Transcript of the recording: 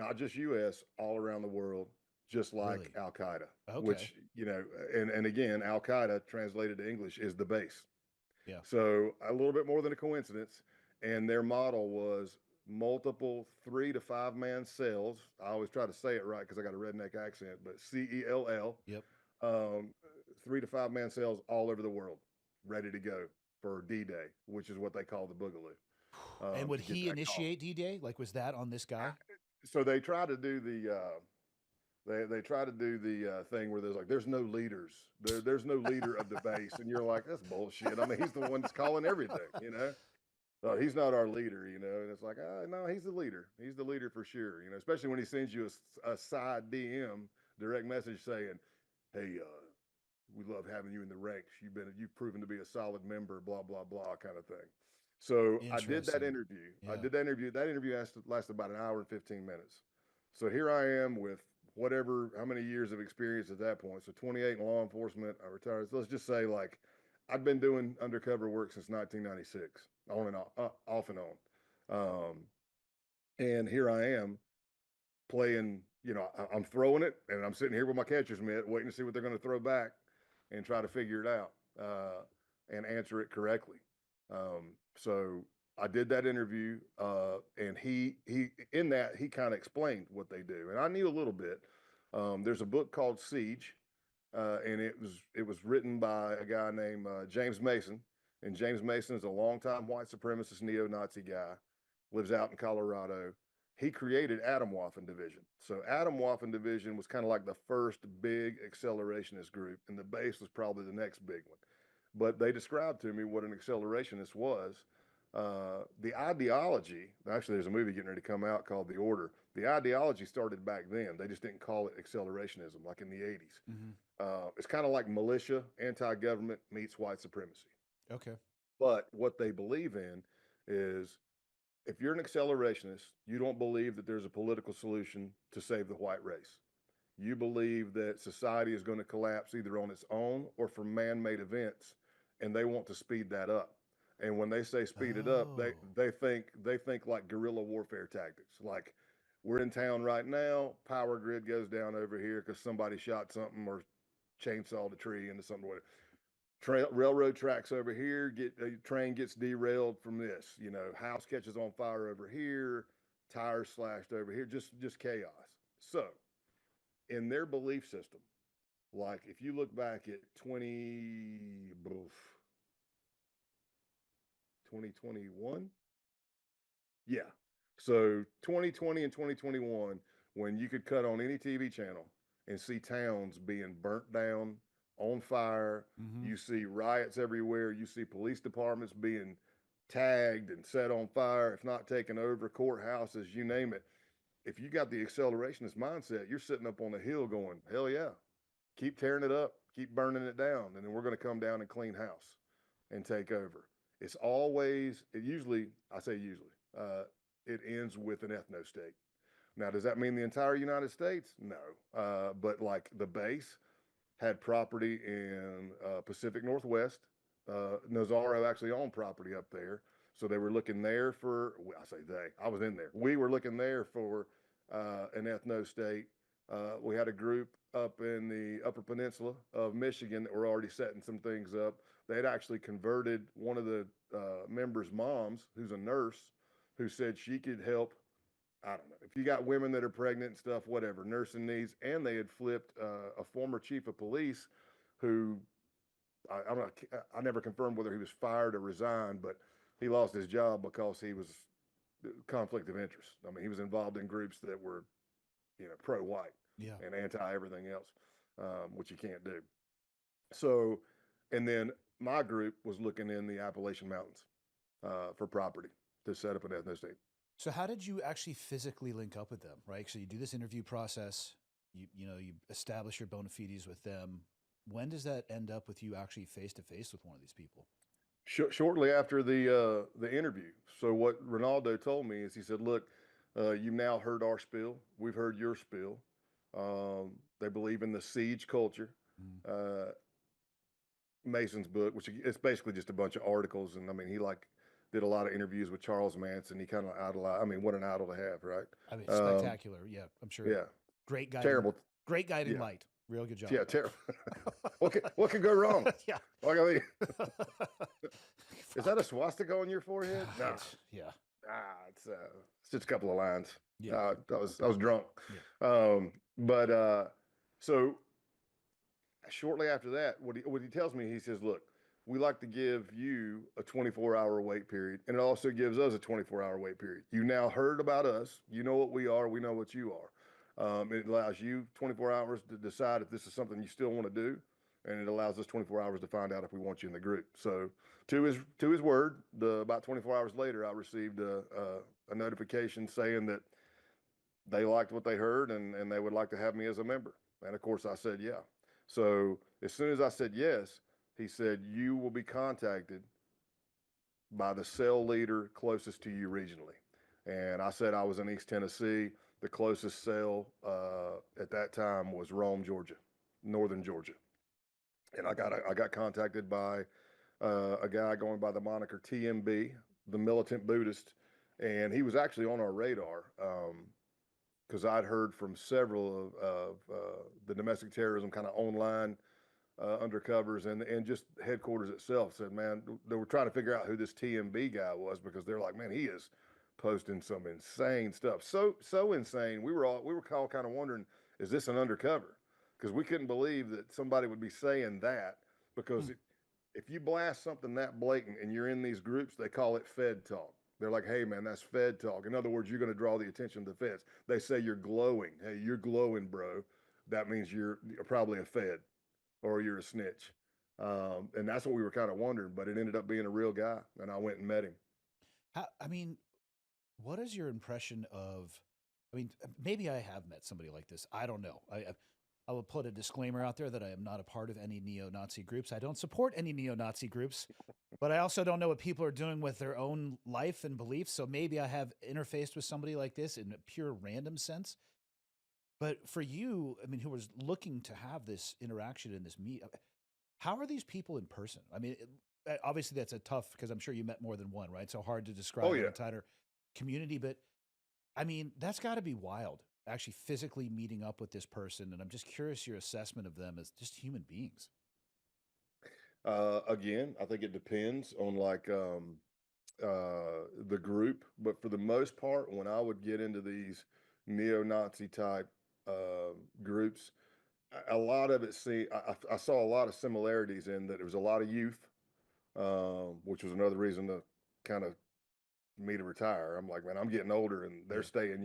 not just U.S., all around the world, just like Really? Al Qaeda, Okay. which, and again, Al Qaeda translated to English is the base. Yeah. So a little bit more than a coincidence. And their model was multiple 3 to 5 man cells. I always try to say it right because I got a redneck accent, but CELL, Yep. um, 3 to 5 man cells all over the world, ready to go for D-Day, which is what they call the Boogaloo, And would to get he that call. initiate D-Day? Like, was that on this guy? So they try to do they try to do the thing where there's no leaders. There's no leader of the base, and you're like, that's bullshit. I mean, he's the one that's calling everything. He's not our leader, and it's like, no, he's the leader. He's the leader for sure, especially when he sends you a side DM direct message saying, hey, we love having you in the ranks. You've proven to be a solid member, blah, blah, blah, kind of thing. So I did that Interesting. interview. I Yeah. did that interview. That interview lasted about an hour and 15 minutes. So here I am with how many years of experience at that point. So 28 in law enforcement. I retired. So let's just say like I'd been doing undercover work since 1996, on and off and on. And here I am playing, I'm throwing it and I'm sitting here with my catcher's mitt waiting to see what they're going to throw back and try to figure it out and answer it correctly. So I did that interview, and he in that he kind of explained what they do, and I knew a little bit. There's a book called Siege, and it was written by a guy named James Mason, and James Mason is a longtime white supremacist neo-Nazi guy, lives out in Colorado. He created Atomwaffen Division. So Atomwaffen Division was kind of like the first big accelerationist group, and the base was probably the next big one. But they described to me what an accelerationist was. The ideology, actually, there's a movie getting ready to come out called The Order. The ideology started back then. They just didn't call it accelerationism like in the 80s. Hmm. It's kind of like militia, anti government meets white supremacy. Okay. But what they believe in is if you're an accelerationist, you don't believe that there's a political solution to save the white race. You believe that society is going to collapse either on its own or from man-made events, and they want to speed that up. And when they say speed it up, they Oh. they think they think like guerrilla warfare tactics. Like we're in town right now, power grid goes down over here because somebody shot something or chainsawed a tree into something. Railroad tracks over here, get a train gets derailed from this, house catches on fire over here, tires slashed over here, just chaos. So in their belief system, like if you look back at 2021, yeah, so 2020 and 2021, when you could cut on any TV channel and see towns being burnt down, on fire, Hmm. you see riots everywhere, you see police departments being tagged and set on fire, if not taken over, courthouses, you name it. If you got the accelerationist mindset, you're sitting up on the hill going, hell yeah, keep tearing it up, keep burning it down, and then we're going to come down and clean house and take over. It's always, it usually, I say usually, it ends with an ethnostate. Now, does that mean the entire United States? No. But like the base had property in Pacific Northwest. Nazaro actually owned property up there. So they were looking there for, well, I say they, I was in there. We were looking there for an ethno state. We had a group up in the Upper Peninsula of Michigan that were already setting some things up. They had actually converted one of the members' moms, who's a nurse, who said she could help. I don't know if you got women that are pregnant and stuff, whatever, nursing needs. And they had flipped a former chief of police who I'm not, I never confirmed whether he was fired or resigned, but he lost his job because he was conflict of interest. I mean, he was involved in groups that were, pro-white Yeah. and anti everything else, which you can't do. So, and then my group was looking in the Appalachian Mountains for property to set up an ethno state. So how did you actually physically link up with them, right? So you do this interview process, you establish your bona fides with them. When does that end up with you actually face to face with one of these people? Shortly after the interview. So what Ronaldo told me is he said, "Look, you've now heard our spiel. We've heard your spiel. They believe in the siege culture. Mm. Uh, Mason's book, which it's basically just a bunch of articles, and I mean he like did a lot of interviews with Charles Manson. He kind of idolized. I mean, what an idol to have, right? I mean, spectacular. Yeah, I'm sure. Yeah, Great guiding, terrible. great guiding Yeah, light. Real good job. yeah, terrible. What could go wrong? Yeah. Like, I mean, is that a swastika on your forehead? No. Yeah. It's just a couple of lines. Yeah. I was drunk. Yeah. So shortly after that, what he tells me, he says, look, we like to give you a 24-hour wait period, and it also gives us a 24-hour wait period. You now heard about us. You know what we are. We know what you are. It allows you 24 hours to decide if this is something you still want to do, and it allows us 24 hours to find out if we want you in the group. So to his word, about 24 hours later, I received a notification saying that they liked what they heard and they would like to have me as a member. And of course I said, yeah. So as soon as I said yes, he said, you will be contacted by the cell leader closest to you regionally. And I said I was in East Tennessee. The closest cell at that time was Rome, Georgia, northern Georgia. And I got contacted by a guy going by the moniker TMB, the militant Buddhist, and he was actually on our radar because I'd heard from several of the domestic terrorism kind of online undercovers and just headquarters itself said, man, they were trying to figure out who this TMB guy was because they're like, man, he is posting some insane stuff. So insane. We were all kind of wondering, is this an undercover? Because we couldn't believe that somebody would be saying that because if you blast something that blatant and you're in these groups, they call it Fed talk. They're like, hey, man, that's Fed talk. In other words, you're going to draw the attention of the feds. They say you're glowing. Hey, you're glowing, bro. That means you're probably a Fed or you're a snitch. And that's what we were kind of wondering, but it ended up being a real guy, and I went and met him. I mean, what is your impression of? I mean, maybe I have met somebody like this. I don't know. I will put a disclaimer out there that I am not a part of any neo-Nazi groups. I don't support any neo-Nazi groups, but I also don't know what people are doing with their own life and beliefs. So maybe I have interfaced with somebody like this in a pure random sense. But for you, I mean, who was looking to have this interaction in this meet, how are these people in person? I mean, obviously that's a tough, because I'm sure you met more than one, right? So hard to describe an entire community, but I mean, that's got to be wild, actually physically meeting up with this person. And I'm just curious your assessment of them as just human beings. Again, I think it depends on the group, but for the most part, when I would get into these neo-Nazi type groups, a lot of it, I saw a lot of similarities in that there was a lot of youth, which was another reason to kind of me to retire. I'm like, man, I'm getting older and they're staying